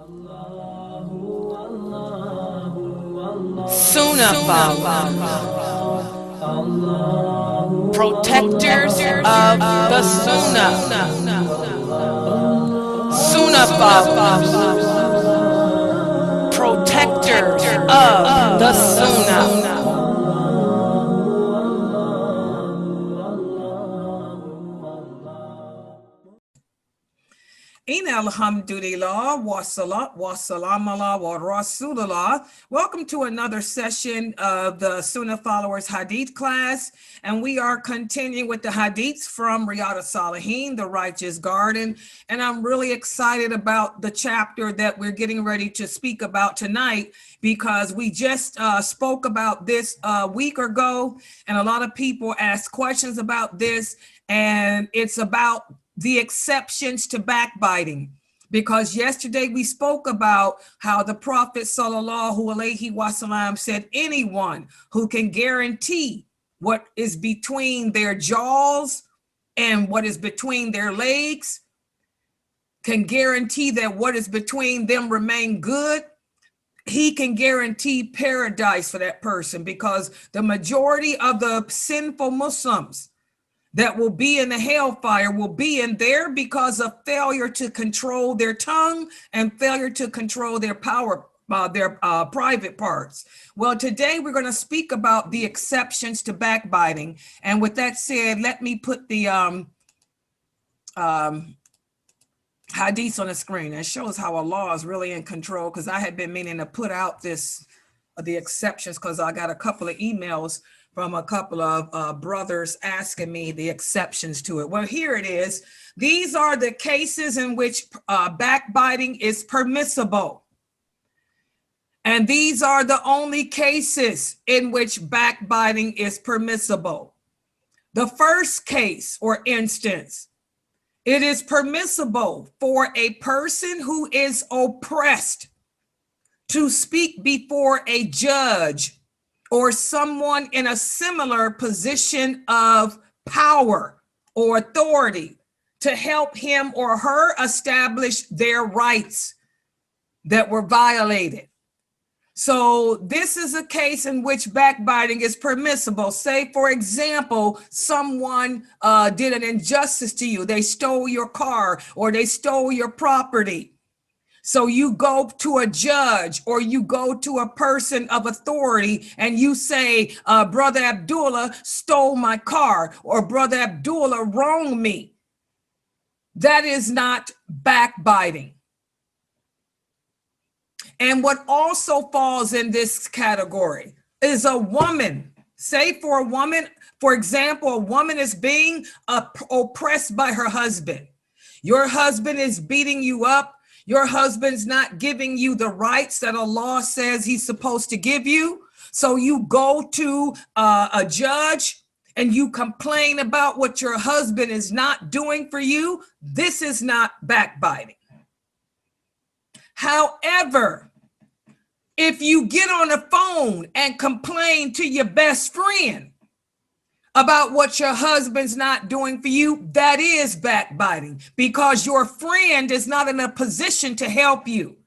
Sunnahfollowers, protectors of the Sunnah. Sunnahfollowers, protectors of the Sunnah. Alhamdulillah, wa salam ala wa rasulullah. Welcome to another session of the Sunnahfollowers Hadith class, and we are continuing with the Hadiths from Riyadhus Saliheen, the righteous garden. And I'm really excited about the chapter that we're getting ready to speak about tonight, because we just spoke about this a week ago, and a lot of people asked questions about this, and it's about the exceptions to backbiting. Because yesterday we spoke about how the Prophet sallallahu alaihi wasallam said anyone who can guarantee what is between their jaws and what is between their legs, can guarantee that what is between them remain good, he can guarantee paradise for that person, because the majority of the sinful Muslims that will be in the hellfire will be in there because of failure to control their tongue and failure to control their private parts. Well, today we're going to speak about the exceptions to backbiting. And with that said, let me put the hadith on the screen. It shows how Allah is really in control, because I had been meaning to put out the exceptions, because I got a couple of emails from a couple of brothers asking me the exceptions to it. Well, here it is. These are the cases in which backbiting is permissible. And these are the only cases in which backbiting is permissible. The first case or instance, it is permissible for a person who is oppressed to speak before a judge or someone in a similar position of power or authority to help him or her establish their rights that were violated. So this is a case in which backbiting is permissible. Say, for example, someone did an injustice to you. They stole your car or they stole your property. So you go to a judge or you go to a person of authority and you say, Brother Abdullah stole my car, or Brother Abdullah wronged me. That is not backbiting. And what also falls in this category is a woman. Say for a woman, for example, a woman is being oppressed by her husband. Your husband is beating you up. Your husband's not giving you the rights that Allah says he's supposed to give you. So you go to a judge and you complain about what your husband is not doing for you. This is not backbiting. However, if you get on the phone and complain to your best friend about what your husband's not doing for you, that is backbiting, because your friend is not in a position to help you.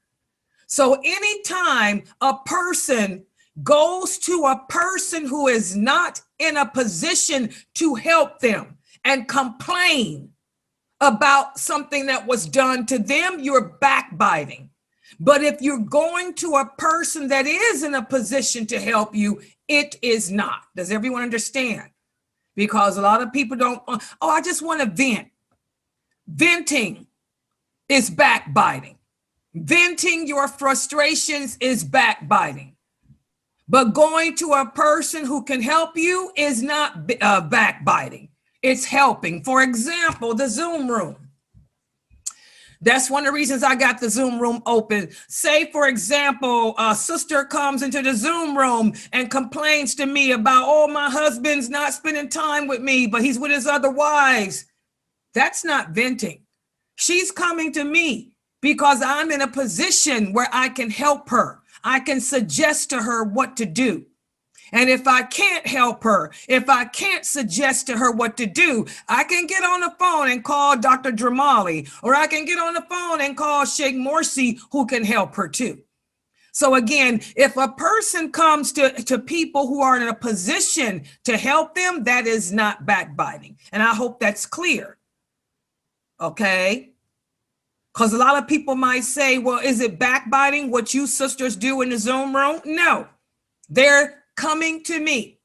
So anytime a person goes to a person who is not in a position to help them and complain about something that was done to them, you're backbiting. But if you're going to a person that is in a position to help you, it is not. Does everyone understand? Because a lot of people don't, I just want to vent. Venting is backbiting. Venting your frustrations is backbiting. But going to a person who can help you is not backbiting. It's helping. For example, the Zoom room. That's one of the reasons I got the Zoom room open. Say, for example, a sister comes into the Zoom room and complains to me about, oh, my husband's not spending time with me, but he's with his other wives. That's not venting. She's coming to me because I'm in a position where I can help her. I can suggest to her what to do. And if I can't help her, if I can't suggest to her what to do, I can get on the phone and call Dr. Dramali, or I can get on the phone and call Sheikh Morsi, who can help her too. So again, if a person comes to people who are in a position to help them, that is not backbiting. And I hope that's clear. Okay? Because a lot of people might say, well, is it backbiting what you sisters do in the Zoom room? No, they're coming to me.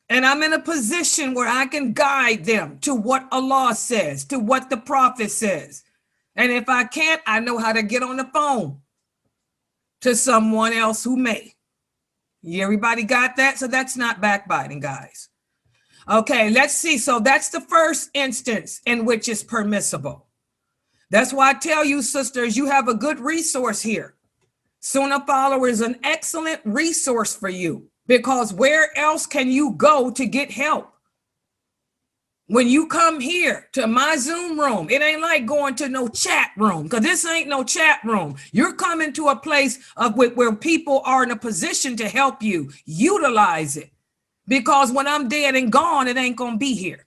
And I'm in a position where I can guide them to what Allah says, to what the Prophet says. And if I can't, I know how to get on the phone to someone else who may. Everybody got that? So that's not backbiting, guys. Okay, let's see. So that's the first instance in which it's permissible. That's why I tell you, sisters, you have a good resource here. Sunnahfollowers is an excellent resource for you, because where else can you go to get help? When you come here to my Zoom room, it ain't like going to no chat room, because this ain't no chat room. You're coming to a place of where people are in a position to help you. Utilize it, because when I'm dead and gone, it ain't going to be here.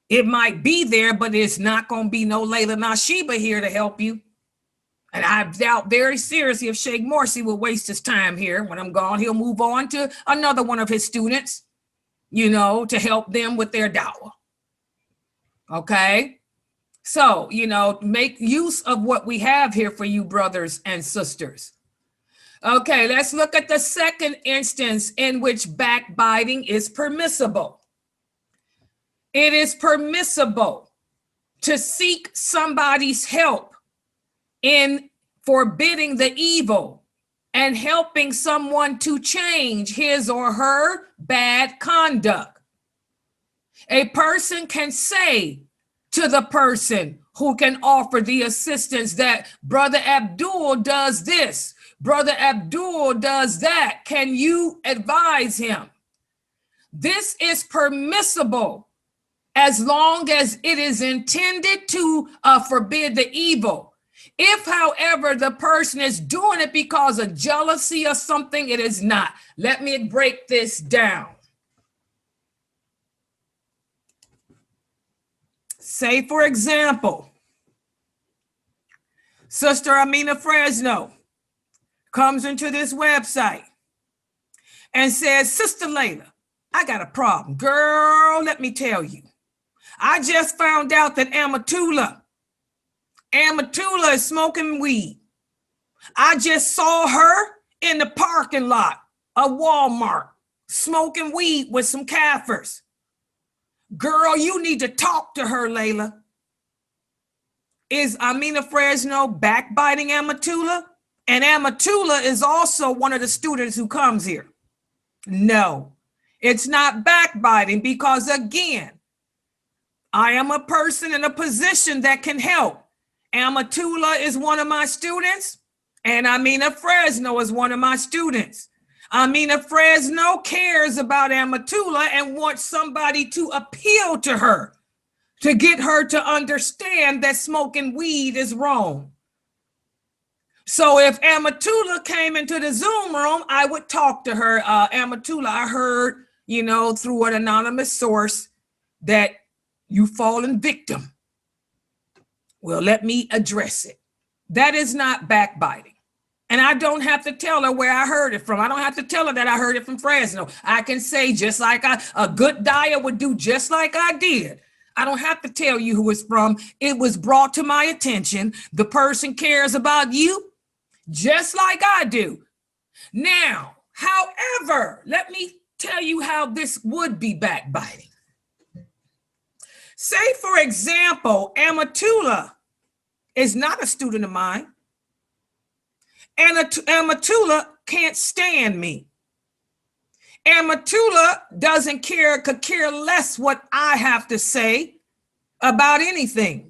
It might be there, but it's not going to be no Layla Nashiba here to help you. And I doubt very seriously if Sheikh Morsi will waste his time here. When I'm gone, he'll move on to another one of his students, you know, to help them with their dawah. Okay? So, you know, make use of what we have here for you, brothers and sisters. Okay, let's look at the second instance in which backbiting is permissible. It is permissible to seek somebody's help in forbidding the evil and helping someone to change his or her bad conduct. A person can say to the person who can offer the assistance that Brother Abdul does this, Brother Abdul does that. Can you advise him? This is permissible as long as it is intended to forbid the evil. If, however, the person is doing it because of jealousy or something, it is not. Let me break this down. Say, for example, Sister Amina Fresno comes into this website and says, Sister Layla, I got a problem. Girl, let me tell you. I just found out that Amatullah is smoking weed. I just saw her in the parking lot of Walmart smoking weed with some Kafirs. Girl, you need to talk to her, Layla. Is Amina Fresno backbiting Amatullah? And Amatullah is also one of the students who comes here. No, it's not backbiting, because again, I am a person in a position that can help. Amatullah is one of my students, and Amina Fresno is one of my students. Amina Fresno cares about Amatullah and wants somebody to appeal to her, to get her to understand that smoking weed is wrong. So if Amatullah came into the Zoom room, I would talk to her. Amatullah, I heard, you know, through an anonymous source that you fallen victim. Well, let me address it. That is not backbiting. And I don't have to tell her where I heard it from. I don't have to tell her that I heard it from Fresno. I can say, just like a good dyer would do, just like I did. I don't have to tell you who it's from. It was brought to my attention. The person cares about you just like I do. Now, however, let me tell you how this would be backbiting. Say, for example, Amatullah is not a student of mine, and Amatullah can't stand me. Amatullah could care less what I have to say about anything.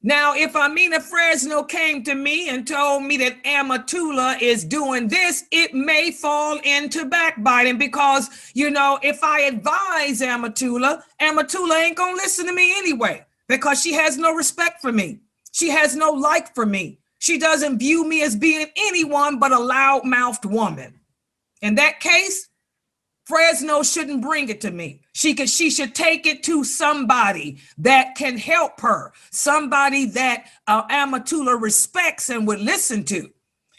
Now, if Amina Fresno came to me and told me that Amatullah is doing this, it may fall into backbiting, because, you know, if I advise Amatullah ain't gonna listen to me anyway, because she has no respect for me. She has no like for me. She doesn't view me as being anyone but a loud-mouthed woman. In that case, Fresno shouldn't bring it to me. She should take it to somebody that can help her, somebody that Amatullah respects and would listen to.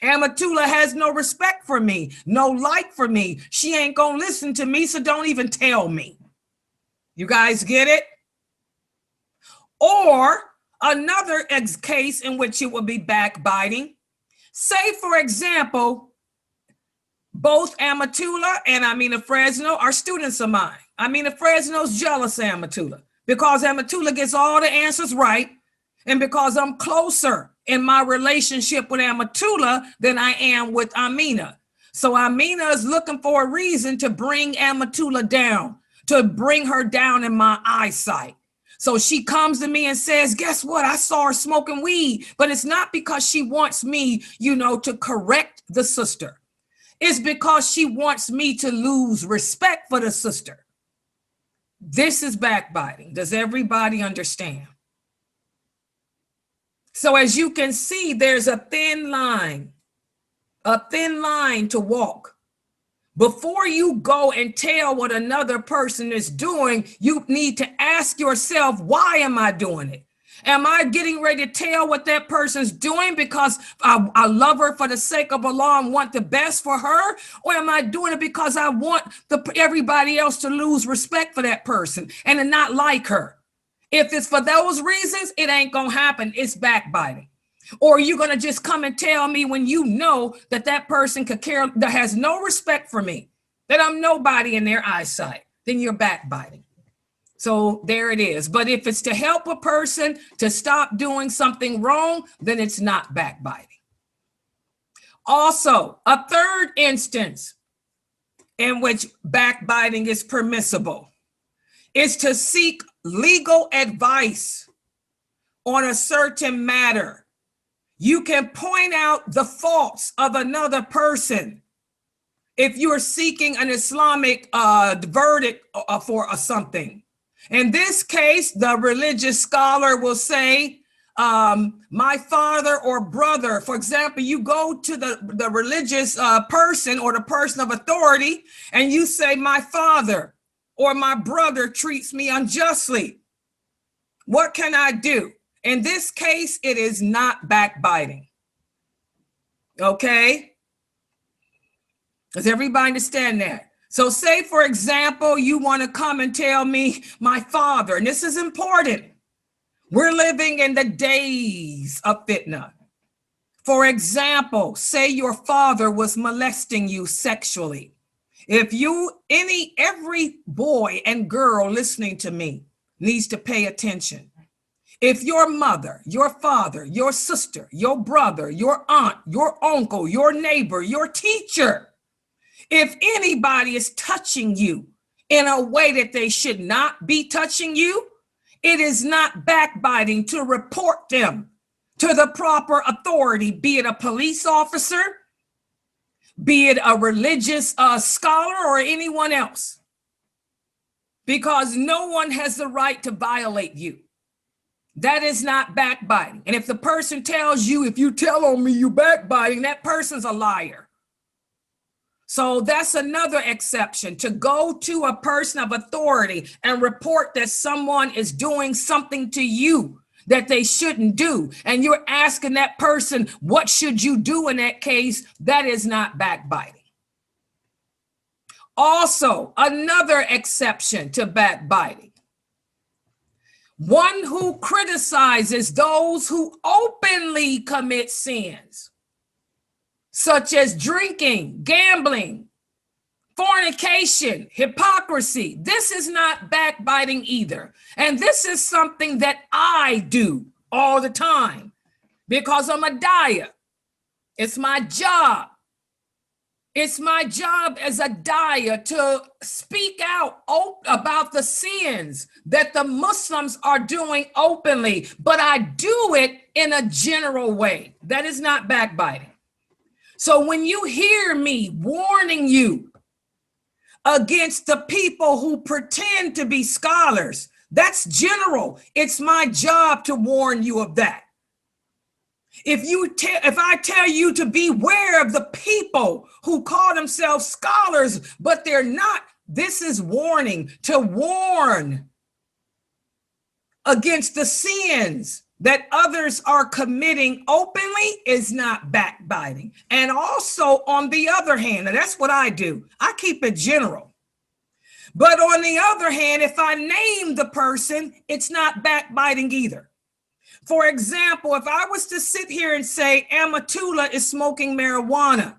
Amatullah has no respect for me, no like for me. She ain't gonna listen to me, so don't even tell me. You guys get it? Or another case in which it would be backbiting. Say, for example, both Amatullah and Amina Fresno are students of mine. Amina Fresno's jealous of Amatullah because Amatullah gets all the answers right, and because I'm closer in my relationship with Amatullah than I am with Amina. So Amina is looking for a reason to bring Amatullah down, to bring her down in my eyesight. So she comes to me and says, guess what? I saw her smoking weed, but it's not because she wants me, to correct the sister. It's because she wants me to lose respect for the sister. This is backbiting. Does everybody understand? So as you can see, there's a thin line to walk. Before you go and tell what another person is doing, you need to ask yourself, why am I doing it? Am I getting ready to tell what that person's doing because I love her for the sake of Allah and want the best for her? Or am I doing it because I want everybody else to lose respect for that person and to not like her? If it's for those reasons, it ain't gonna happen. It's backbiting. Or you're gonna just come and tell me when you know that person could care, that has no respect for me, that I'm nobody in their eyesight, then you're backbiting. So there it is. But if it's to help a person to stop doing something wrong, then it's not backbiting. Also, a third instance in which backbiting is permissible is to seek legal advice on a certain matter. You can point out the faults of another person if you're seeking an Islamic verdict for something. In this case, the religious scholar will say, my father or brother. For example, you go to the religious person or the person of authority and you say, my father or my brother treats me unjustly. What can I do? In this case, it is not backbiting. Okay? Does everybody understand that? So say, for example, you want to come and tell me my father, and this is important. We're living in the days of fitna. For example, say your father was molesting you sexually. If every boy and girl listening to me needs to pay attention. If your mother, your father, your sister, your brother, your aunt, your uncle, your neighbor, your teacher, if anybody is touching you in a way that they should not be touching you, it is not backbiting to report them to the proper authority, be it a police officer, be it a religious scholar or anyone else, because no one has the right to violate you. That is not backbiting. And if the person tells you, if you tell on me, you backbiting, that person's a liar. So that's another exception, to go to a person of authority and report that someone is doing something to you that they shouldn't do. And you're asking that person, what should you do in that case? That is not backbiting. Also, another exception to backbiting. One who criticizes those who openly commit sins, such as drinking, gambling, fornication, hypocrisy. This is not backbiting either. And this is something that I do all the time because I'm a daya. It's my job. It's my job as a daya to speak out about the sins that the Muslims are doing openly, but I do it in a general way. That is not backbiting. So when you hear me warning you against the people who pretend to be scholars, that's general. It's my job to warn you of that. If I tell you to beware of the people who call themselves scholars, but they're not, this is warning, to warn against the sins that others are committing openly is not backbiting. And also, on the other hand, and that's what I do, I keep it general. But on the other hand, if I name the person, it's not backbiting either. For example, if I was to sit here and say Amatullah is smoking marijuana,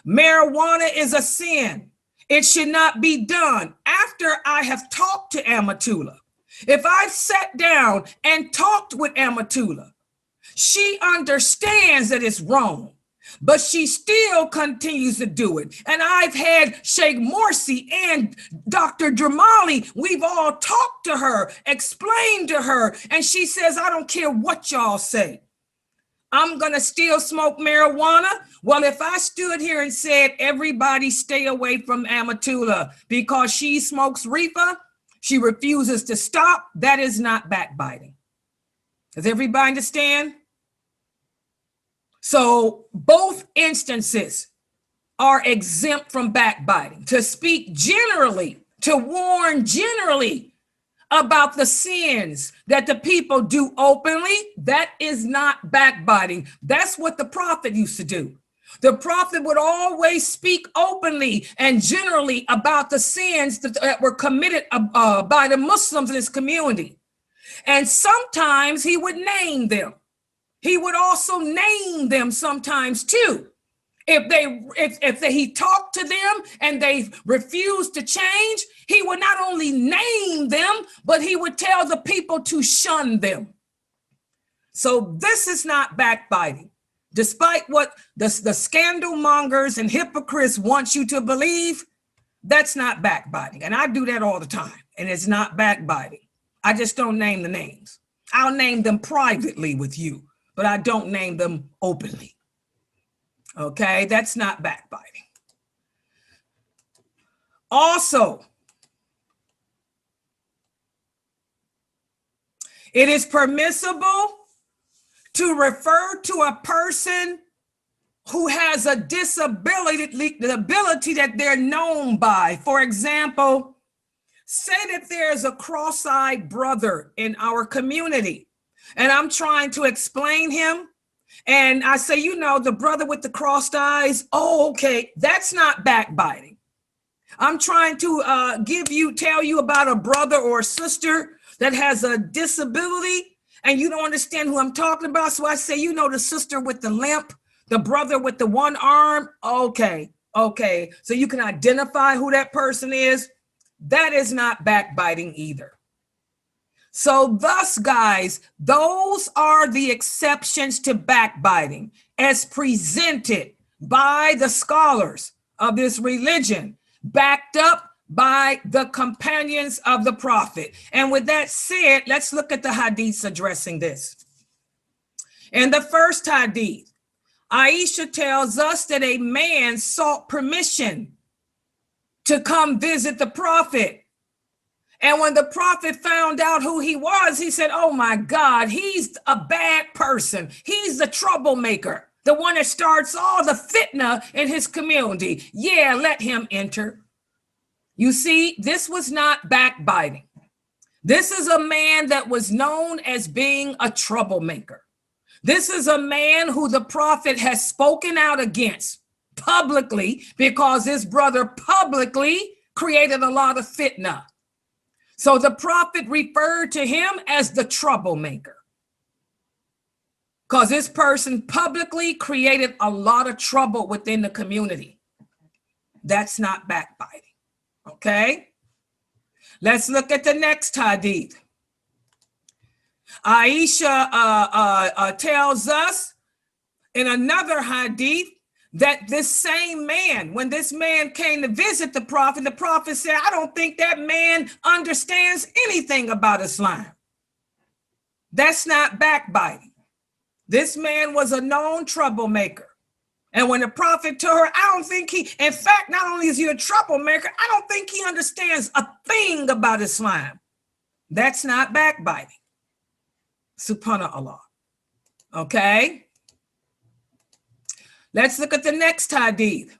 marijuana is a sin. It should not be done after I have talked to Amatullah. If I've sat down and talked with Amatullah, she understands that it's wrong, but she still continues to do it. And I've had Sheikh Morsi and Dr. Jamali, we've all talked to her, explained to her, and she says, I don't care what y'all say. I'm going to still smoke marijuana. Well, if I stood here and said, everybody stay away from Amatullah because she smokes reefer, she refuses to stop, that is not backbiting. Does everybody understand? So both instances are exempt from backbiting. To speak generally, to warn generally about the sins that the people do openly, that is not backbiting. That's what the prophet used to do. The prophet would always speak openly and generally about the sins that were committed by the Muslims in his community. And sometimes he would name them. He would also name them sometimes too. If he talked to them and they refused to change, he would not only name them, but he would tell the people to shun them. So this is not backbiting. Despite what the scandal mongers and hypocrites want you to believe, that's not backbiting. And I do that all the time, and it's not backbiting. I just don't name the names. I'll name them privately with you, but I don't name them openly. Okay, that's not backbiting. Also, it is permissible to refer to a person who has a disability, the ability that they're known by. For example, say that there's a cross-eyed brother in our community, and I'm trying to explain him. And I say, you know, the brother with the crossed eyes, oh, okay, that's not backbiting. I'm trying to tell you about a brother or a sister that has a disability, and you don't understand who I'm talking about. So I say, you know, the sister with the limp, the brother with the one arm. Okay. So you can identify who that person is. That is not backbiting either. So thus, guys, those are the exceptions to backbiting as presented by the scholars of this religion, backed up by the companions of the prophet. And with that said, let's look at the hadiths addressing this. In the first hadith, Aisha tells us that a man sought permission to come visit the prophet. And when the prophet found out who he was, he said, oh my God, he's a bad person. He's the troublemaker, the one that starts all the fitna in his community. Yeah, let him enter. You see, this was not backbiting. This is a man that was known as being a troublemaker. This is a man who the prophet has spoken out against publicly because his brother publicly created a lot of fitna. So the prophet referred to him as the troublemaker because this person publicly created a lot of trouble within the community. That's not backbiting. Okay, let's look at the next hadith. Aisha tells us in another hadith that this same man, when this man came to visit the prophet said, I don't think that man understands anything about Islam. That's not backbiting. This man was a known troublemaker. And when the prophet told her, I don't think in fact, not only is he a troublemaker, I don't think he understands a thing about Islam. That's not backbiting. Subhanallah. Okay. Let's look at the next hadith.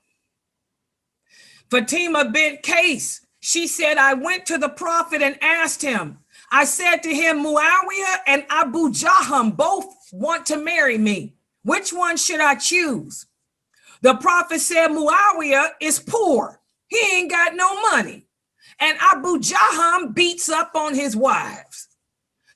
Fatima bint Qais, she said, I went to the Prophet and asked him, I said to him, Muawiyah and Abu Jahm both want to marry me. Which one should I choose? The Prophet said, Muawiyah is poor. He ain't got no money. And Abu Jahm beats up on his wives.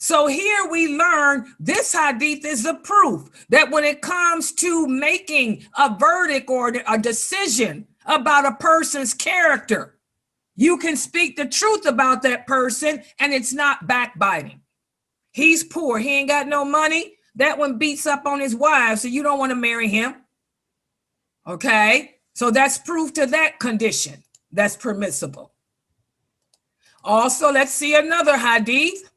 So here we learn this hadith is the proof that when it comes to making a verdict or a decision about a person's character, you can speak the truth about that person and it's not backbiting. He's poor. He ain't got no money. That one beats up on his wife, so you don't want to marry him. Okay? So that's proof to that condition. That's permissible. Also, let's see another hadith.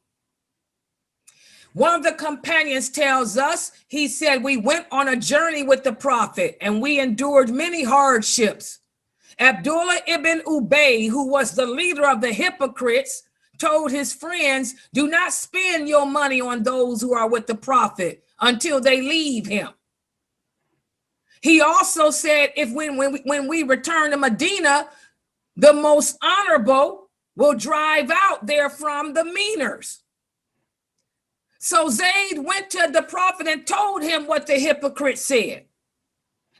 One of the companions tells us, he said, we went on a journey with the Prophet and we endured many hardships. Abdullah ibn Ubay, who was the leader of the hypocrites, told his friends, do not spend your money on those who are with the Prophet until they leave him. He also said, if when we return to Medina, the most honorable will drive out therefrom the meaners. So Zayd went to the Prophet and told him what the hypocrite said.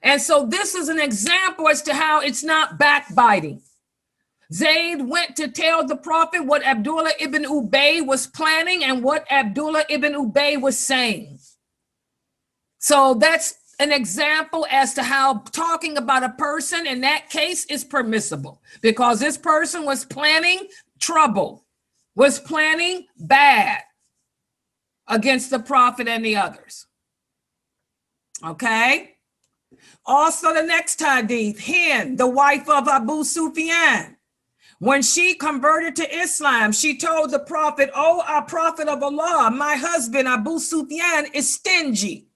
And so this is an example as to how it's not backbiting. Zayd went to tell the Prophet what Abdullah ibn Ubay was planning and what Abdullah ibn Ubay was saying. So that's an example as to how talking about a person in that case is permissible, because this person was planning trouble, was planning bad against the Prophet and the others. Okay. Also, the next hadith, Hind, the wife of Abu Sufyan, when she converted to Islam, she told the Prophet, oh, our Prophet of Allah, my husband Abu Sufyan is stingy.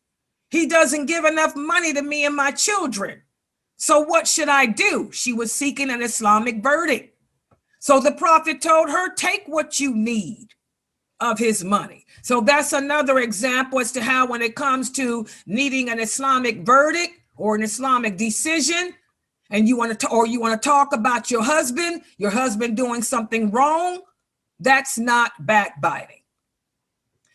He doesn't give enough money to me and my children. So what should I do? She was seeking an Islamic verdict. So the Prophet told her, take what you need of his money. So that's another example as to how when it comes to needing an Islamic verdict or an Islamic decision, and you want to talk about your husband doing something wrong, that's not backbiting.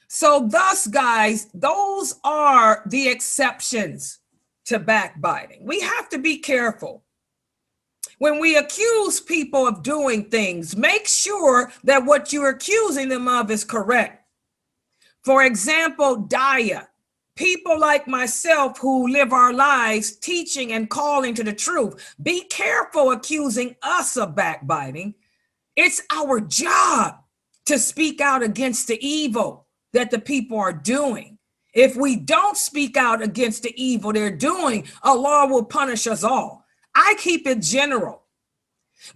So thus, guys, those are the exceptions to backbiting. We have to be careful. When we accuse people of doing things, make sure that what you're accusing them of is correct. For example, daya. People like myself who live our lives teaching and calling to the truth, be careful accusing us of backbiting. It's our job to speak out against the evil that the people are doing. If we don't speak out against the evil they're doing, Allah will punish us all. I keep it general.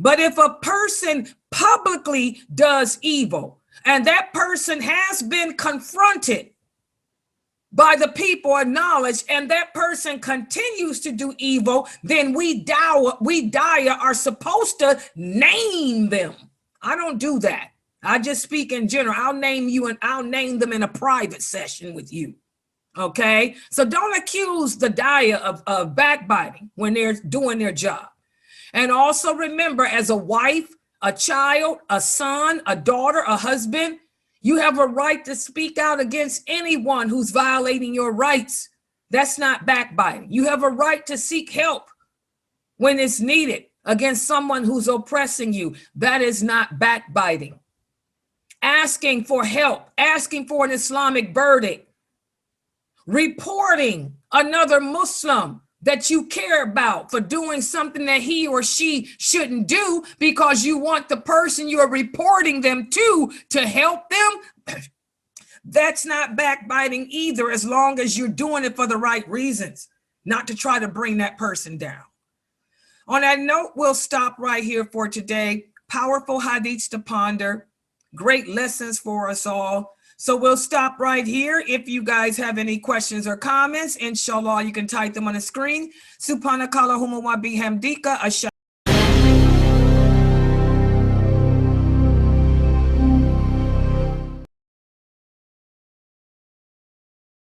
But if a person publicly does evil and that person has been confronted by the people of knowledge and that person continues to do evil, then we daya are supposed to name them. I don't do that. I just speak in general. I'll name you and I'll name them in a private session with you. Okay, so don't accuse the daya of backbiting when they're doing their job. And also remember, as a wife, a child, a son, a daughter, a husband, you have a right to speak out against anyone who's violating your rights. That's not backbiting. You have a right to seek help when it's needed against someone who's oppressing you. That is not backbiting. Asking for help, asking for an Islamic verdict, reporting another Muslim that you care about for doing something that he or she shouldn't do because you want the person you're reporting them to help them. That's not backbiting either, as long as you're doing it for the right reasons, not to try to bring that person down. On that note, we'll stop right here for today. Powerful hadiths to ponder, great lessons for us all. So we'll stop right here. If you guys have any questions or comments, inshallah, you can type them on the screen. Subhanakallahumma wa bihamdika.